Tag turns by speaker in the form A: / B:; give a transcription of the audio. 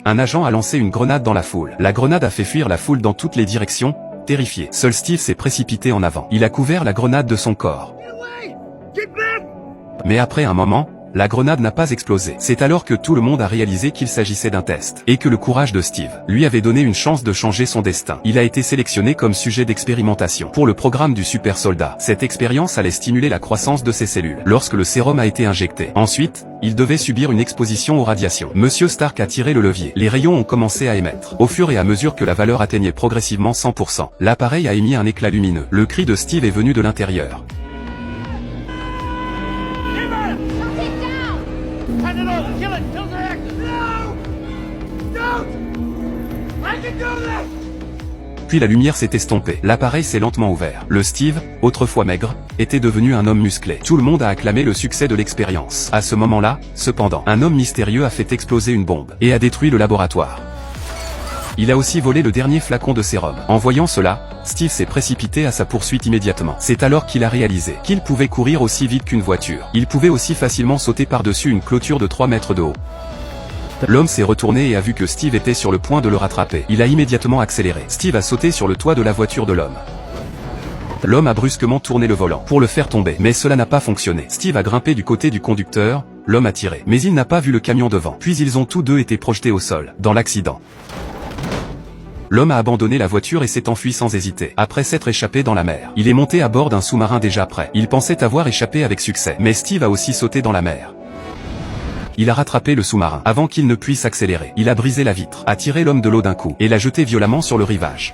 A: un agent a lancé une grenade dans la foule. La grenade a fait fuir la foule dans toutes les directions, terrifié. Seul Steve s'est précipité en avant. Il a couvert la grenade de son corps. Mais après un moment, la grenade n'a pas explosé. C'est alors que tout le monde a réalisé qu'il s'agissait d'un test, et que le courage de Steve lui avait donné une chance de changer son destin. Il a été sélectionné comme sujet d'expérimentation pour le programme du super soldat. Cette expérience allait stimuler la croissance de ses cellules lorsque le sérum a été injecté. Ensuite, il devait subir une exposition aux radiations. Monsieur Stark a tiré le levier. Les rayons ont commencé à émettre. Au fur et à mesure que la valeur atteignait progressivement 100%, l'appareil a émis un éclat lumineux. Le cri de Steve est venu de l'intérieur. Puis la lumière s'est estompée. L'appareil s'est lentement ouvert. Le Steve, autrefois maigre, était devenu un homme musclé. Tout le monde a acclamé le succès de l'expérience. À ce moment-là, cependant, un homme mystérieux a fait exploser une bombe et a détruit le laboratoire. Il a aussi volé le dernier flacon de sérum. En voyant cela, Steve s'est précipité à sa poursuite immédiatement. C'est alors qu'il a réalisé qu'il pouvait courir aussi vite qu'une voiture. Il pouvait aussi facilement sauter par-dessus une clôture de 3 mètres de haut. L'homme s'est retourné et a vu que Steve était sur le point de le rattraper. Il a immédiatement accéléré. Steve a sauté sur le toit de la voiture de l'homme. L'homme a brusquement tourné le volant pour le faire tomber, mais cela n'a pas fonctionné. Steve a grimpé du côté du conducteur, l'homme a tiré, mais il n'a pas vu le camion devant. Puis ils ont tous deux été projetés au sol, dans l'accident. L'homme a abandonné la voiture et s'est enfui sans hésiter, après s'être échappé dans la mer. Il est monté à bord d'un sous-marin déjà prêt. Il pensait avoir échappé avec succès, mais Steve a aussi sauté dans la mer. Il a rattrapé le sous-marin avant qu'il ne puisse accélérer. Il a brisé la vitre, a tiré l'homme de l'eau d'un coup et l'a jeté violemment sur le rivage.